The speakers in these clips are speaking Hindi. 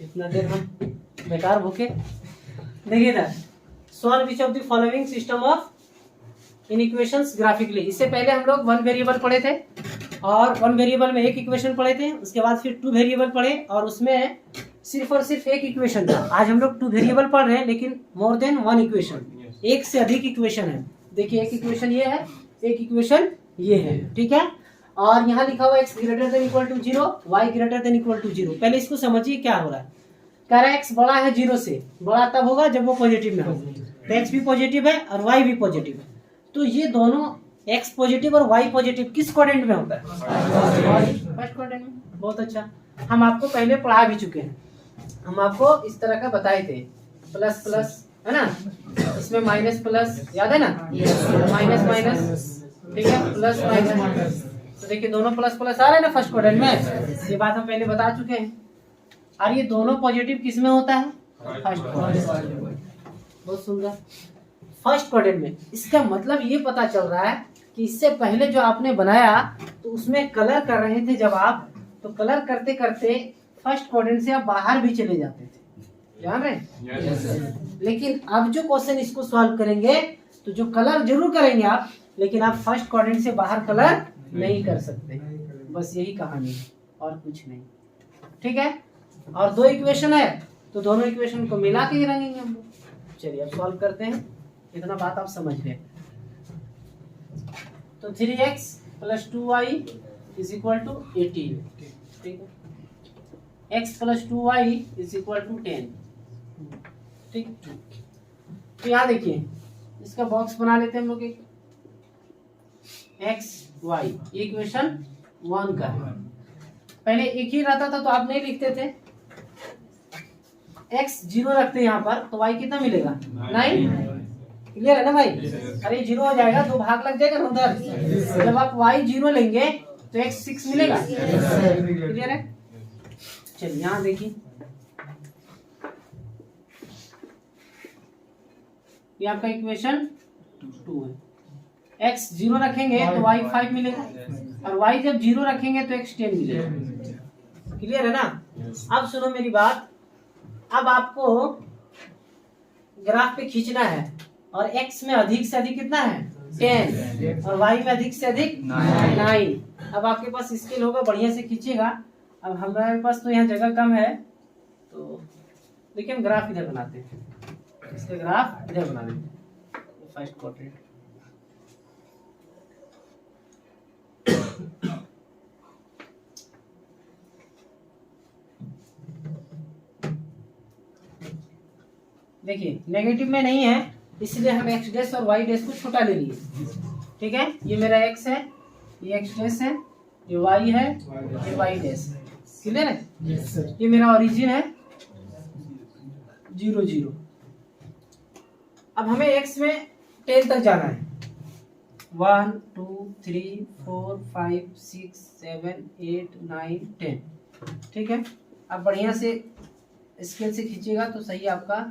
इतना देर हम बेकार भूखे। देखिए इधर, solve which of the following system of inequations graphically. इससे पहले हम लोग वन वेरिएबल पढ़े थे और वन वेरिएबल में एक इक्वेशन पढ़े थे, उसके बाद फिर टू वेरिएबल पढ़े और उसमें सिर्फ और सिर्फ एक इक्वेशन था। आज हम लोग टू वेरिएबल पढ़ रहे हैं लेकिन मोर देन वन इक्वेशन, एक से अधिक इक्वेशन है। देखिए एक इक्वेशन ये है, एक इक्वेशन ये है, ठीक है। और यहाँ लिखा हुआ x greater than equal to 0, y greater than equal to 0। पहले इसको समझिए क्या हो रहा है। कह रहा है x बड़ा है 0 से, बड़ा तब होगा जब वो पॉजिटिव में हो। तो x भी पॉजिटिव है और y भी पॉजिटिव है, तो ये दोनों x पॉजिटिव और y पॉजिटिव किस क्वाड्रेंट में होता है? फर्स्ट क्वाड्रेंट में। बहुत अच्छा, हम आपको पहले पढ़ा भी चुके हैं, हम आपको इस तरह का बताए थे। प्लस प्लस है ना, इसमें माइनस प्लस, याद है ना, माइनस माइनस, ठीक है, प्लस माइनस। तो देखिए दोनों प्लस प्लस आ रहे हैं ना फर्स्ट क्वाड्रेंट में, ये बात हम पहले बता चुके हैं। और ये दोनों पॉजिटिव किस में होता है? First quadrant. बहुत सुंदर, फर्स्ट क्वाड्रेंट में। इसका मतलब ये पता चल रहा है कि इससे पहले जो आपने बनाया तो उसमें कलर कर रहे थे जब आप, तो कलर करते करते फर्स्ट क्वाड्रेंट से आप बाहर भी चले जाते थे, ध्यान रहे। लेकिन अब जो क्वेश्चन इसको सॉल्व करेंगे तो जो कलर जरूर करेंगे आप, लेकिन आप फर्स्ट क्वाड्रेंट से बाहर कलर नहीं कर सकते। बस यही कहानी है और कुछ नहीं, ठीक है। और दो इक्वेशन है तो दोनों इक्वेशन को मिला के ही रंगेंगे हम लोग। चलिए अब सॉल्व करते हैं, इतना बात आप समझ गए। तो 3x plus 2y is equal to 18, ठीक है। x plus 2y is equal to 10, ठीक। तो यहाँ देखिए इसका बॉक्स बना लेते हैं हम लोग। एक x y इक्वेशन 1 का है। पहले एक ही रहता था तो आप नहीं लिखते थे, x 0 रखते हैं यहाँ पर तो y कितना मिलेगा? 9। क्लियर है ना भाई? अरे 0 हो जाएगा, 2 भाग लग जाएगा ना उधर। जब आप y 0 लेंगे तो x 6 मिलेगा। क्लियर है? चलिए यहाँ देखिए, ये आपका इक्वेशन 2 है। x 0 रखेंगे तो y 5 मिलेगा और y जब 0 रखेंगे तो x 10 मिलेगा। क्लियर है ना? अब सुनो मेरी बात, अब आपको ग्राफ पे खींचना है और x में अधिक से अधिक कितना है? 10 और y में अधिक से अधिक 9। अब आपके पास स्केल होगा, बढ़िया से खींचेगा। अब हमारे पास तो यहाँ जगह कम है तो देखिए हम ग्राफ इधर बनाते हैं, इसका ग्राफ इधर बना लेते हैं। फर्स्ट क्वाड्रेंट देखिए नेगेटिव में नहीं है इसलिए हम x डैश और y डैश को छोटा ले लिए, ठीक है। ये मेरा x है, ये x डैश है, ये y है, ये y डैश है। क्लियर है? ये मेरा ओरिजिन है 0 0। अब हमें x में 10 तक जाना है। 1 2 3 4 5 6 7 8 9 10, ठीक है। अब बढ़िया से स्केल से खींचिएगा तो सही आपका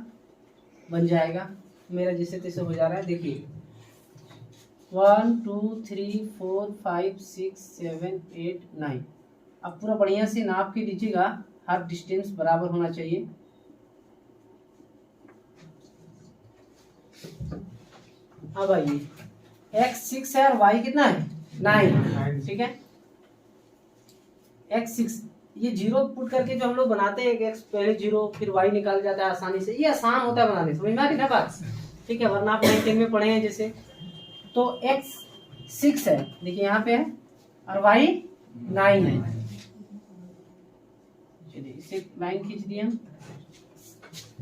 बन जाएगा। मेरा जैसे तैसे हो जा रहा है, देखिए 1 2 3 4 5 6 7 8 9। अब पूरा बढ़िया से नाप के लीजिएगा, हर डिस्टेंस बराबर होना चाहिए। अब आइए, x 6 है और y कितना है? 9, ठीक है। x 6, ये 0 पुट करके जो हम लोग बनाते हैं x पहले 0 फिर y निकाल जाता है आसानी से, ये आसान होता है बनाने, समझ में आ रही ना बात? ठीक है, वरना आप 9 में पढ़े हैं जैसे। तो x 6 है, देखिए यहाँ पे है, और y 9 है। चलिए इसे लाइन खींच दिए हम,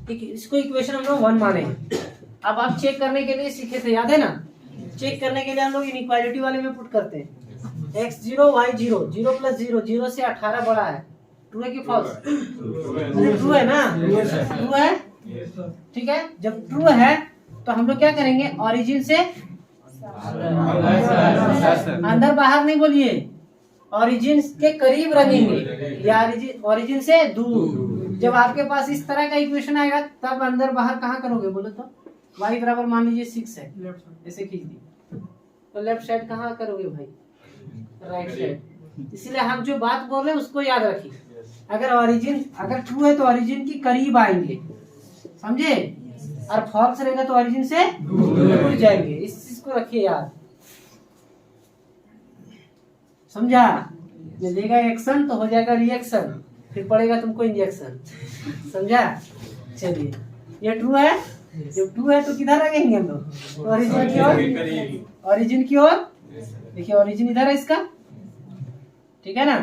ठीक है। इसको इक्वेशन हम लोग 1 माने हैं। अब आप चेक करने के लिए सीखे थे, याद है ना? चेक करने के लिए हम लोग इनइक्वालिटी वाले में पुट करते हैं। x 0 y 0, 0 प्लस 0, 0 से 18 बड़ा है। ट्रू है कि फॉल्स? ट्रू है ना? ट्रू है, ठीक है। जब ट्रू है तो हम लोग क्या करेंगे? ओरिजिन से अंदर बाहर नहीं बोलिए, ओरिजिन के करीब रखेंगे या ओरिजिन से दूर। जब आपके पास इस तरह का इक्वेशन आएगा तब अंदर बाहर कहाँ करोगे बोलो तो? y बराबर मान लीजिए 6 है, ऐसे खींच दी तो लेफ्ट साइड कहाँ करोगे भाई? Right side. इसलिए हम जो बात बोल रहे हैं उसको याद रखिए। अगर ट्रू है तो ओरिजिन की करीब आएंगे, समझे, और फॉल्स रहेगा तो ओरिजिन से दूर जाएंगे। इस चीज को रखिए याद, समझा। देगा एक्शन तो हो जाएगा रिएक्शन, फिर पड़ेगा तुमको इंजेक्शन, समझा। चलिए ये ट्रू है, जब ट्रू है तो किधर रखेंगे हम लोग, ओरिजिन की ओर, ओरिजिन की ओर। देखिए ओरिजिन इधर है इसका, ठीक है ना,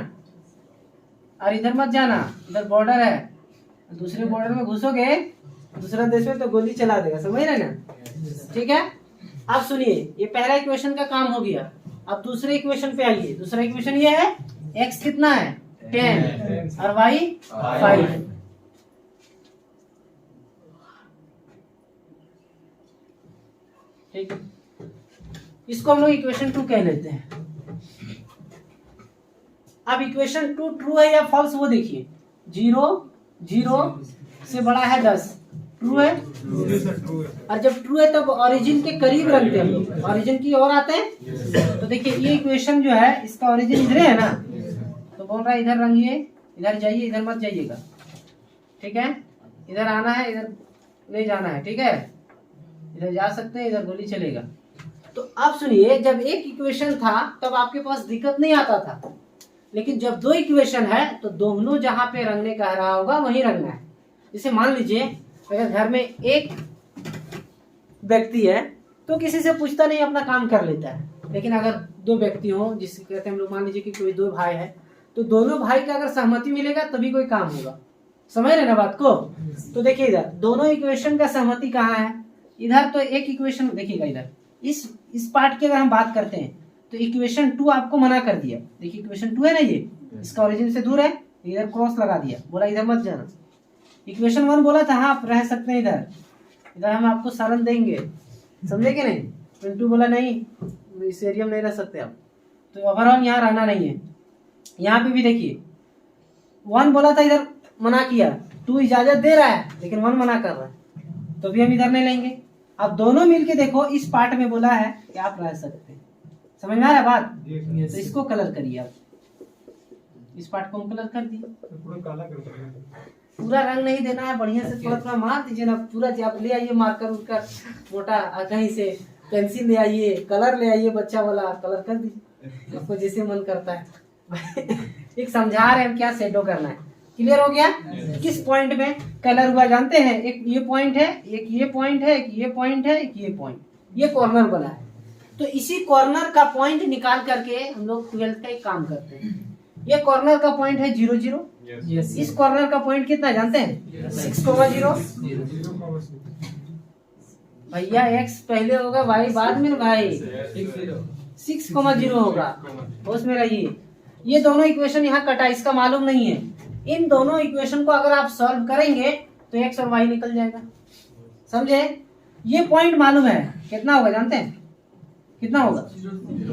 और इधर मत जाना, इधर बॉर्डर है, दूसरे बॉर्डर में घुसोगे दूसरा देश में तो गोली चला देगा, समझ रहे ना, ठीक है। अब सुनिए, ये पहला इक्वेशन का काम हो गया। अब दूसरे इक्वेशन पे आइए। दूसरा इक्वेशन ये है, x कितना है 10 और y 5। ठीक है, इसको हम लोग इक्वेशन 2 कह लेते हैं। अब इक्वेशन 2 ट्रू है या फॉल्स वो देखिए। 0 से बड़ा है 10, ट्रू है। और जब ट्रू है तब ओरिजिन के करीब रखते हैं हम लोग, ओरिजिन की ओर आते हैं। तो देखिए ये इक्वेशन जो है इसका ओरिजिन इधर है ना, तो बोल रहा है इधर रंगिए, इधर जाइए, इधर मत जाइएगा, ठीक है। इधर आना है, इधर नहीं जाना है, ठीक है। इधर जा सकते हैं, इधर गोली चलेगा। तो अब सुनिए, जब एक इक्वेशन था तब आपके पास दिक्कत नहीं आता था, लेकिन जब दो इक्वेशन है तो दोनों जहां पे रंगने कह रहा होगा वहीं रंगना है। जैसे मान लीजिए अगर घर में एक व्यक्ति है तो किसी से पूछता नहीं, अपना काम कर लेता है। लेकिन अगर दो व्यक्ति हो, जिसे कहते हैं हम लोग, मान लीजिए कि कोई दो भाई है, तो दोनों भाई का अगर सहमति मिलेगा तभी कोई काम होगा, समझ रहे ना बात को। तो देखिए इधर दोनों इक्वेशन का सहमति कहाँ है, इधर तो एक इक्वेशन देखिएगा, इधर इस पार्ट की अगर हम बात करते हैं तो इक्वेशन 2 आपको मना कर दिया। देखिए इक्वेशन 2 है ना, ये इसका ओरिजिन से दूर है, इधर क्रॉस लगा दिया, बोला इधर मत जाना। इक्वेशन 1 बोला था हाँ आप रह सकते हैं इधर, इधर हम आपको सालन देंगे, समझे कि नहीं। पिंटू बोला नहीं इस एरिया में नहीं रह सकते आप, तो ओवरऑल यहाँ रहना नहीं है। यहाँ पे भी देखिए 1 बोला था, इधर मना किया, 2 इजाजत दे रहा है लेकिन 1 मना कर रहा है, तो भी हम इधर नहीं लेंगे। अब दोनों मिलके देखो, इस पार्ट में बोला है कि आप रह सकते हैं, समझ में आ रहा है बात। तो इसको कलर करिए आप, इस पार्ट को हम कलर कर दिए, पूरा रंग नहीं देना है, बढ़िया से थोड़ा थोड़ा मार दीजिए ना पूरा। आप ले आइए मार्कर उठकर मोटा, कहीं से पेंसिल ले आइए, कलर ले आइए, बच्चा वाला कलर कर दीजिए, आपको जैसे मन करता है। एक समझा रहे हैं क्या शेडो करना है, क्लियर हो गया। किस पॉइंट में कलर हुआ जानते हैं, एक ये पॉइंट है, एक ये पॉइंट है, एक ये पॉइंट है, एक ये पॉइंट, ये कॉर्नर बना है। तो इसी कॉर्नर का पॉइंट निकाल करके हम लोग 12th का एक काम करते हैं। ये कॉर्नर का पॉइंट है 0 0, इस कॉर्नर का पॉइंट कितना जानते हैं 6,0। भैया x पहले होगा, y बाद में, भाई 6,0 होगा, होश में रहिए। ये दोनों इक्वेशन यहाँ कटा, इसका मालूम नहीं है। इन दोनों इक्वेशन को अगर आप सॉल्व करेंगे तो x और y निकल जाएगा, समझे। ये पॉइंट मालूम है, कितना होगा जानते हैं, कितना होगा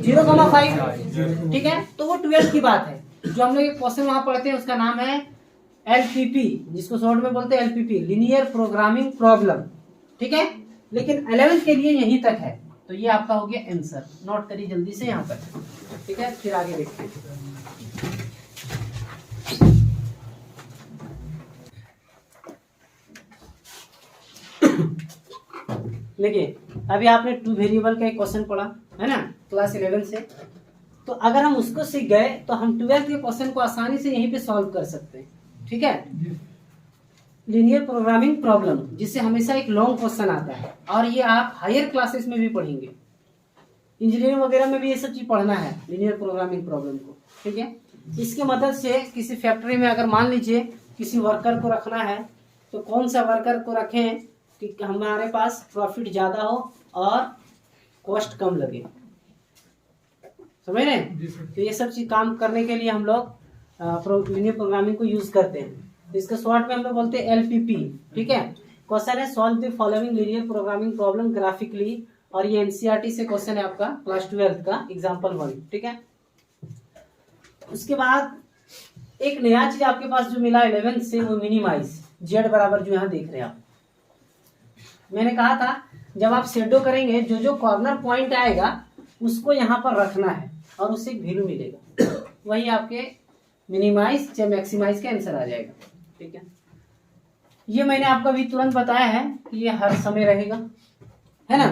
0,5, ठीक है। तो वो 12th की बात है। जो हम लोग एक क्वेश्चन वहां पढ़ते हैं उसका नाम है LPP, जिसको शॉर्ट में बोलते हैं LPP, लीनियर प्रोग्रामिंग प्रॉब्लम, ठीक है। लेकिन 11th के लिए यहीं तक है, तो ये आपका हो गया आंसर। नोट करिए जल्दी से यहाँ पर, ठीक है, फिर आगे देखते हैं। देखिए अभी आपने 2 वेरिएबल का एक क्वेश्चन पढ़ा है ना क्लास 11 से, तो अगर हम उसको सीख गए तो हम 12th के क्वेश्चन को आसानी से यहीं पे सॉल्व कर सकते हैं, ठीक है। लीनियर प्रोग्रामिंग प्रॉब्लम, जिससे हमेशा एक लॉन्ग क्वेश्चन आता है, और ये आप हायर क्लासेस में भी पढ़ेंगे, इंजीनियरिंग वगैरह में भी ये सब चीज पढ़ना है, लीनियर प्रोग्रामिंग प्रॉब्लम को, ठीक है। इसकी मदद से किसी फैक्ट्री में अगर मान लीजिए किसी वर्कर को रखना है, तो कौन सा वर्कर को रखें कि हमारे पास प्रॉफिट ज्यादा हो और कॉस्ट कम लगे, समझ रहे हैं। तो ये सब चीज काम करने के लिए हम लोग लीनियर प्रोग्रामिंग को यूज करते हैं। तो इसका शॉर्ट में हम लोग बोलते हैं LPP, ठीक है। क्वेश्चन है solve the following linear programming problem graphically, और ये NCERT से क्वेश्चन है आपका क्लास 12th का एग्जाम्पल 1, ठीक है। उसके बाद एक नया चीज आपके पास जो मिला 11th से, वो मिनिमाइज, Z बराबर जो यहाँ देख रहे हैं आप। मैंने कहा था जब आप शेडो करेंगे जो जो कॉर्नर पॉइंट आएगा उसको यहाँ पर रखना है और उससे एक वैल्यू मिलेगा। वही आपके मिनिमाइज या मैक्सिमाइज का आंसर आ जाएगा। ठीक है, ये मैंने आपको अभी तुरंत बताया है कि ये हर समय रहेगा, है ना।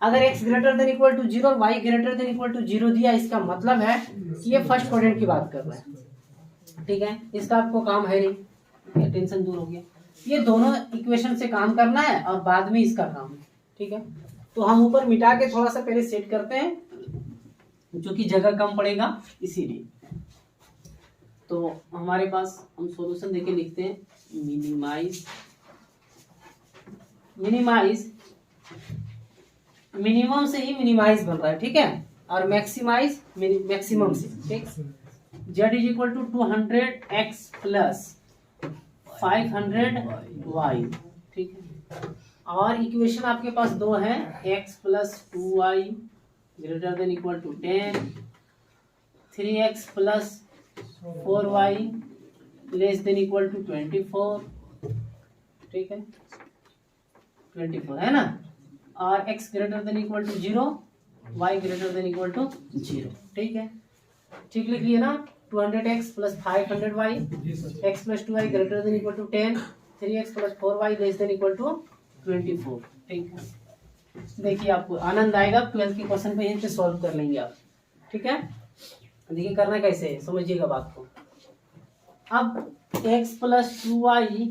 अगर x greater than equal to 0 और y greater than equal to 0 दिया, इसका मतलब है कि ये फर्स्ट क्वाड्रेंट की बात कर रहा है। ठीक है, इसका आपको काम है नहीं, टेंशन दूर हो गया। ये दोनों इक्वेशन से काम करना है और बाद में इसका काम है। ठीक है, तो हम ऊपर मिटा के थोड़ा सा पहले सेट करते हैं, जो कि जगह कम पड़ेगा इसीलिए। तो हमारे पास हम सॉल्यूशन देके लिखते हैं मिनिमाइज मिनिमम से ही मिनिमाइज बन रहा है। ठीक है, और मैक्सिमाइज मैक्सिमम से। ठीक, z is equal to 200x plus 500y। ठीक है, और इक्वेशन आपके पास दो है, x plus 2y greater than equal to 10, 3x plus 4y less than equal to 24। ठीक है, 24 है ना, और x greater than equal to 0, y greater than equal to 0। ठीक है, ठीक लिख लिए ना, 200x plus 500y, x plus 2y greater than equal to 10, 3x plus 4y less than equal to 24। ठीक है, देखिए आपको आनंद आएगा, 12th के क्वेश्चन पे यहीं पे सॉल्व कर लेंगे आप। ठीक है, देखिए करना कैसे है, समझिएगा बात को। अब x plus 2y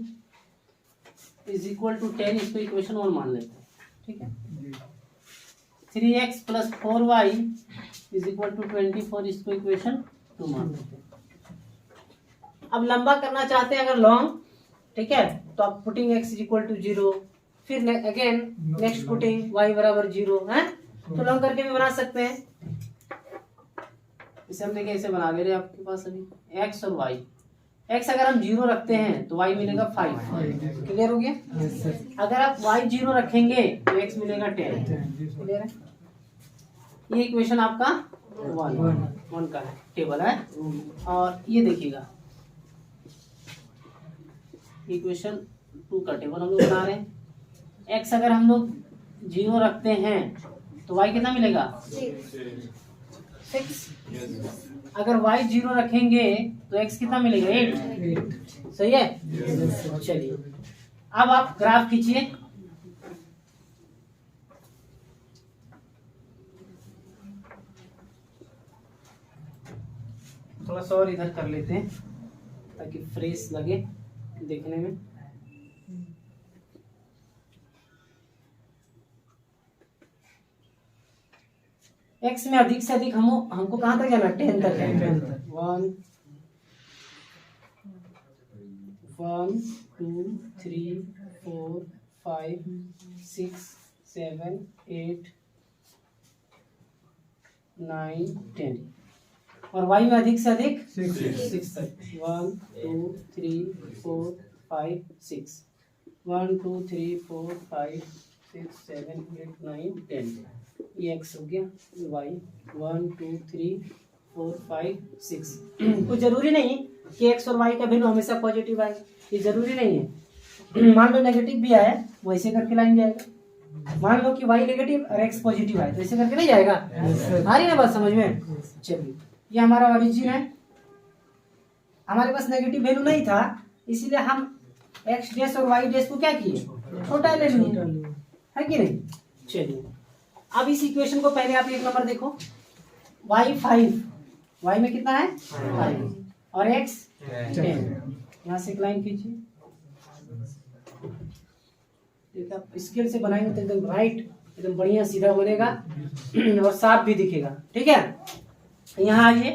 is equal to 10, इसको इक्वेशन 1 मान लेते हैं। ठीक है, 3x plus 4y is equal to 24, इसको इक्वेशन 2 मान लेते हैं। अब लंबा करना चाहते हैं अगर लॉन्ग, ठीक है, तो आप putting x is equal to 0, फिर अगेन नेक्स्ट पुटिंग y बराबर 0 है, तो लॉन्ग करके भी बना सकते हैं। इसे हम देखिए ऐसे बना ले रहे हैं आपके पास अभी x और y। x अगर हम 0 रखते हैं तो y मिलेगा 5। क्लियर हो गया। अगर आप y 0 रखेंगे तो x मिलेगा 10। क्लियर है, ये इक्वेशन आपका 1 का है, टेबल है। और ये देखिएगा इक्वेशन 2 का टेबल हम लोग बना रहे हैं। x अगर हम लोग 0 रखते हैं तो y कितना मिलेगा 6। अगर y 0 रखेंगे तो x कितना मिलेगा 8। सही है, चलिए अब आप ग्राफ खींचिए। थोड़ा सा और इधर कर लेते हैं ताकि फ्रेश लगे देखने में। x में अधिक से अधिक हमको कहां तक जाना, 10 तक जाना। 1 2 3 4 5 6 7 8 9 10, और y में अधिक से अधिक 6 तक। 1 2 3 4 5 6 1 2 3 4 5 6 7 8 9 10, ये x हो गया। y 1 2 3 4 5 6। कुछ जरूरी नहीं कि x और y का भिन्न हमेशा पॉजिटिव आए, ये जरूरी नहीं है। मान लो नेगेटिव भी आए, वैसे करके लाइन जाएगा। मान लो कि y नेगेटिव और x पॉजिटिव आए, तो ऐसे करके नहीं जाएगा। आ रही ना बात समझ में। चलिए, ये हमारा ओरिजिन है, हमारे पास नेगेटिव वैल्यू नहीं था, इसीलिए हम x डैश और y डैश को क्या किए, छोटा ले लिए, है कि नहीं। चलिए अब इस इक्वेशन को पहले आप एक नंबर देखो, y 5, y में कितना है 5 और x 10। यहाँ से एक लाइन खींचिए, स्केल से बनाएंगे तो एकदम राइट, एकदम बढ़िया सीधा बनेगा और साफ भी दिखेगा। ठीक है, यहाँ आइए,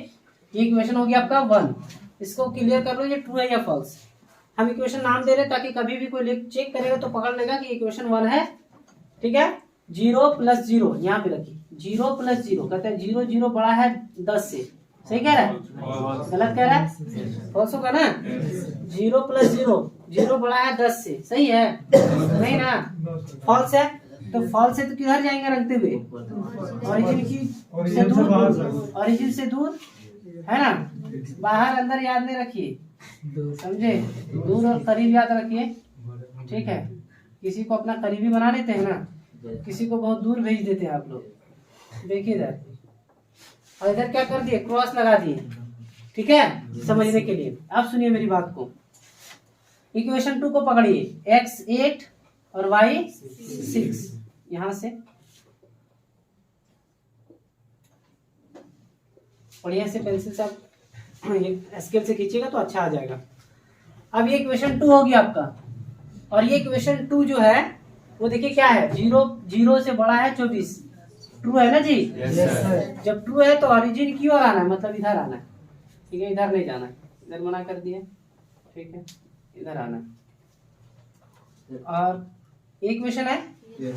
ये इक्वेशन हो गया आपका 1। इसको क्लियर कर लो, ये ट्रू है या फॉल्स। हम इक्वेशन नाम दे रहे ताकि कभी भी कोई चेक करेगा तो पकड़ लेगा कि इक्वेशन 1 है। ठीक है, 0 प्लस 0 यहाँ पे रखिए, 0 प्लस 0 कहते हैं 0 0 बड़ा है 10 से। सही कह रहा है, गलत कह रहा है, फॉल्स होगा ना। 0 प्लस 0, 0 बड़ा है 10 से, सही है नहीं ना, फॉल्स है। तो फॉल्स है तो किधर जाएंगे रखते हुए, ओरिजिन की से दूर, ओरिजिन से दूर है ना, बाहर अंदर याद नहीं रखिए, समझे, दूर और करीब याद रखिए। ठीक है, किसी को अपना करीबी बना लेते हैं ना, किसी को बहुत दूर भेज देते हैं आप लोग। देखिए इधर, और इधर क्या कर दिए, क्रॉस लगा दिए। ठीक है, समझने के लिए। अब सुनिए मेरी बात को, इक्वेशन 2 को पकड़िए, x 8 और y 6, यहां से बढ़िया से पेंसिल से आप स्केल से खींचिएगा तो अच्छा आ जाएगा। अब ये इक्वेशन 2 होगी आपका, और ये इक्वेशन 2 जो है वो देखिए क्या है, 0 से बड़ा है 24, ट्रू है ना जी? yes, जब ट्रू है तो ओरिजिन की ओर आना है, मतलब इधर आना है, ठीक है, इधर नहीं जाना है, इधर मना कर दिया, ठीक है, इधर आना है। और एक इक्वेशन है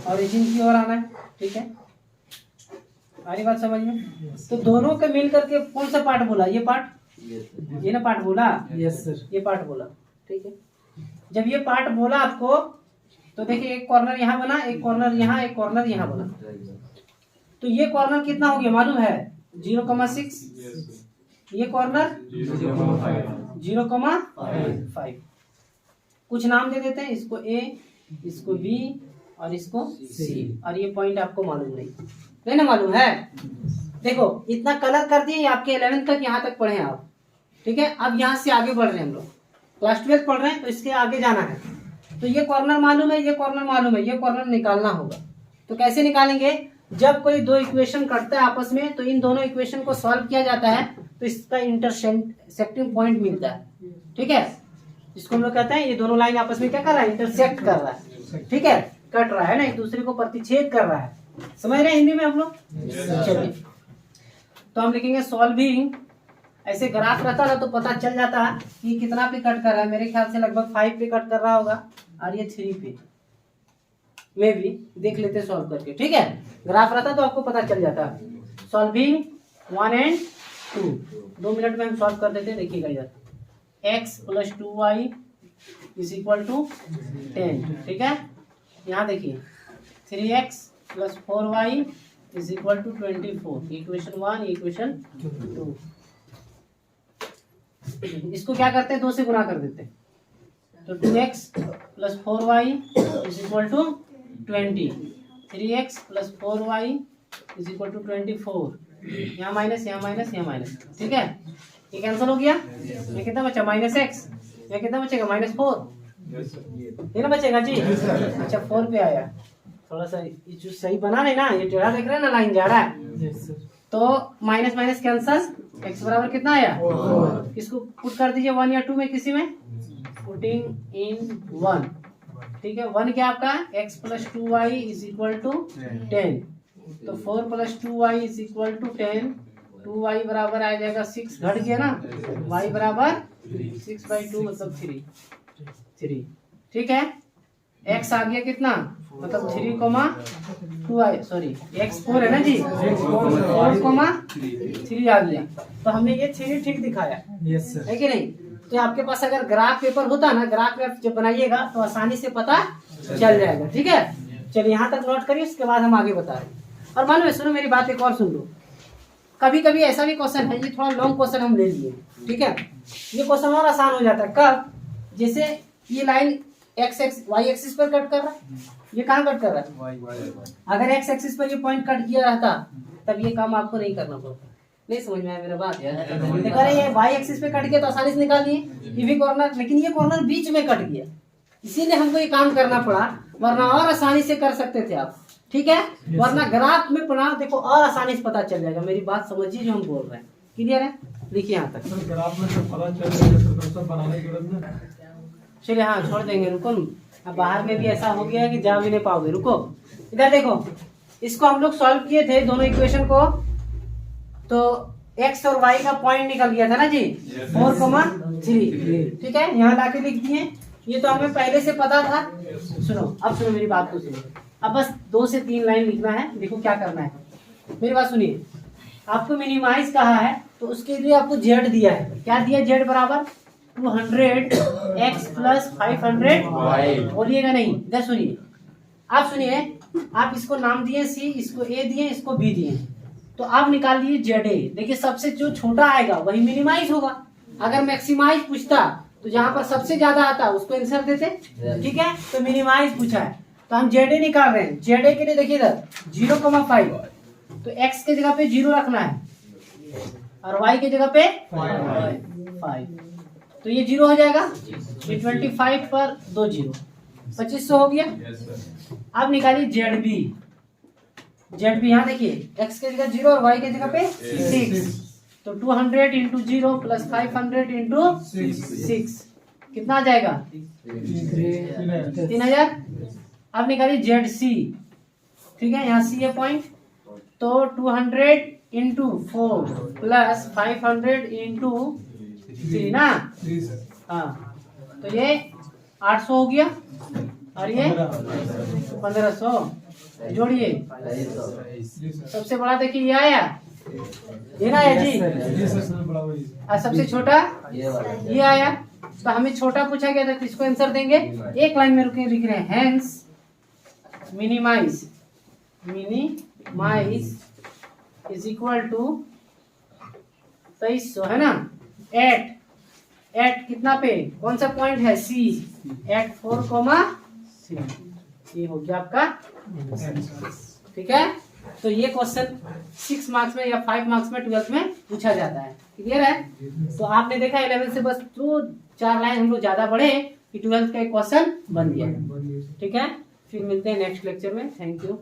ओरिजिन की ओर आना है, ठीक है, सारी बात समझ में? तो दोनों के मिल करके कौन सा पार्ट बोला, ये पार्ट, ये ना पार्ट बोला, यस सर, ये पार्ट बोला, ठीक है। जब ये पार्ट बोला आपको तो देखिए एक कॉर्नर यहाँ बना, एक कॉर्नर यहाँ, एक कॉर्नर यहाँ बना, तो ये कॉर्नर कितना हो गया मालूम है, 0,6, ये कॉर्नर 0,5। कुछ नाम दे देते हैं, इसको A, इसको B और इसको C, और ये पॉइंट आपको मालूम नहीं ना, मालूम है? देखो इतना कलर कर दिए, आपके 11th तक यहाँ तक पढ़े आप, ठीक है। अब यहाँ से आगे बढ़ रहे हैं हम लोग, क्लास 12 पढ़ रहे हैं, तो इसके आगे जाना है। तो ये कॉर्नर मालूम है, ये कॉर्नर मालूम है, ये कॉर्नर निकालना होगा। तो कैसे निकालेंगे, जब कोई दो इक्वेशन कटता है आपस में, तो इन दोनों इक्वेशन को सॉल्व किया जाता है, तो इसका इंटरसेक्टिंग पॉइंट मिलता है, ठीक है। इसको हम लोग कहते हैं ये दोनों लाइन आपस में क्या कर रहा है, इंटरसेक्ट कर रहा है, ठीक है, कट रहा है ना, एक दूसरे को प्रतिच्छेद कर रहा है, समझ रहे हैं हिंदी में हम लोग? चलिए, तो हम लिखेंगे सॉल्विंग, ऐसे ग्राफ रहता ना तो पता चल जाता है कि कितना पे कट कर रहा है, मेरे ख्याल से लगभग 5 पे कट कर रहा होगा, और ये 3 पे, में भी देख लेते सॉल्व करके, ठीक है। ग्राफ रहता तो आपको पता चल जाता है। सॉल्विंग 1 और 2, 2 मिनट में हम सॉल्व कर देते हैं। देखिएगा इधर, x + 2y = 10, ठीक है। यहाँ देखिए 3x + 4y = 24, इक्वेशन 1, इक्वेशन 2। इसको क्या करते हैं, 2 से गुना कर देते हैं, तो 2x + 4y = 20, 3x + 4y = 24, यहाँ माइनस, यहाँ माइनस, यहाँ माइनस, ठीक है। ये कैंसिल हो गया, ये कितना बचा, -x, ये कितना बचेगा, -4, ये ना बचेगा जी। अच्छा 4 पे आया, थोड़ा सा ये जो सही बना नहीं ना, ये टेढ़ा देख रहे हैं ना, लाइन जा रहा है, तो माइनस माइनस कैंसल, x बराबर कितना आया, इसको पुट कर दीजिए 1 या 2 में, किसी में, पुटिंग इन 1, ठीक है। 1 क्या आपका, x + 2y = 10, तो 4 + 2y = 10, 2y बराबर आ जाएगा 6, घट गया ना, y बराबर 6/2 मतलब 3, ठीक है। x आ गया कितना, मतलब 3,2y, सॉरी x 4 है ना जी, 4,3 आ गया, तो हमने ये 3 ठीक दिखाया, यस सर, है कि नहीं? तो आपके पास अगर ग्राफ पेपर होता ना, ग्राफ में जब बनाइएगा तो आसानी से पता चल जाएगा, ठीक है। चलिए यहाँ तक नोट करिए, उसके बाद हम आगे बता रहे हैं। और मालूम है, सुनो मेरी बात एक और सुन लो, कभी कभी ऐसा भी क्वेश्चन है, ये थोड़ा लॉन्ग क्वेश्चन हम ले लिए, ठीक है, ये क्वेश्चन और आसान हो जाता है। कब, जैसे ये लाइन y एक्सिस पर कट कर रहा है, ये कहाँ कट कर रहा है, अगर x एक्सिस पर ये पॉइंट कट किया रहता तब ये काम आपको नहीं करना पड़ता। नहीं समझ में आया मेरा बात यार? देखो ये y एक्सिस पे कट गया तो आसानी से निकाल लिए, ये भी कॉर्नर, लेकिन ये कॉर्नर बीच में कट गया, इसीलिए हमको ये काम करना पड़ा, वरना और आसानी से कर सकते थे आप, ठीक है। वरना ग्राफ में पढ़ा, देखो और आसानी से पता चल जाएगा, मेरी बात समझिए जो हम बोल रहे हैं, क्लियर है? लिखिए यहाँ तक, ग्राफ में तो पता चल जाएगा, बनाने की जरूरत नहीं। चलिए हाँ छोड़ देंगे, रुको, अब बाहर में भी ऐसा हो गया है कि जा भी नहीं पाओगे, रुको। इधर देखो, इसको हम लोग सॉल्व किए थे दोनों इक्वेशन को, तो x और y का पॉइंट निकल गया था ना जी, 4,3, ठीक है, यहाँ लाके लिख दिए, ये तो हमें पहले से पता था। सुनो, अब सुनो मेरी बात को सुनो, अब बस 2 से 3 लाइन लिखना है। देखो क्या करना है, मेरी बात सुनिए, आपको मिनिमाइज कहा है तो उसके लिए आपको z दिया है, क्या दिया, z बराबर 200x + 500, बोलिएगा नहीं, इधर सुनिए, आप सुनिए, आप इसको नाम दिए c, इसको a दिए, इसको b दिए, तो आप निकाल लिए ZA। देखिए सबसे जो छोटा आएगा वही मिनिमाइज होगा, अगर मैक्सिमाइज पूछता तो जहां पर सबसे ज्यादा आता उसको आंसर देते, ठीक है। तो मिनिमाइज पूछा है तो हम ZA निकाल रहे हैं। ZA के लिए देखिए इधर 0,5, तो x के जगह पे 0 रखना है, और y की जगह पे 5 5, तो ये 0 हो जाएगा। ये 25 पर 2 0, 2500 हो गया। अब निकालिए ZB। ZB यहाँ देखिए, x की जगह 0 और y की जगह पे 6, तो 200 इंटू 0 प्लस 500 इंटू 6 कितना आ जाएगा? 3000। अब निकालिए ZC, ठीक है, यहाँ C है पॉइंट, तो 200 इंटू 4 प्लस 500 इंटू 3 ना, हाँ, तो ये 800 हो गया और ये 1500। जोड़िए, सबसे बड़ा देखिए ये आया, ये ना है जी, और सबसे छोटा ये आया। तो हमें छोटा पूछा गया था, तो इसको आंसर देंगे। एक लाइन में रुके लिख रहे हैं, hence minimize is equal to 2300 है ना। एट कितना पे, कौन सा पॉइंट है? C, एट 4, ये हो गया आपका, ठीक है। तो ये क्वेश्चन 6 मार्क्स में या 5 मार्क्स में 12th में पूछा जाता है। क्लियर है? तो आपने देखा 11 से बस 2-4 लाइन हम लोग ज्यादा बढ़े कि 12th का एक क्वेश्चन बन गया। ठीक है, फिर मिलते हैं नेक्स्ट लेक्चर में। Thank you.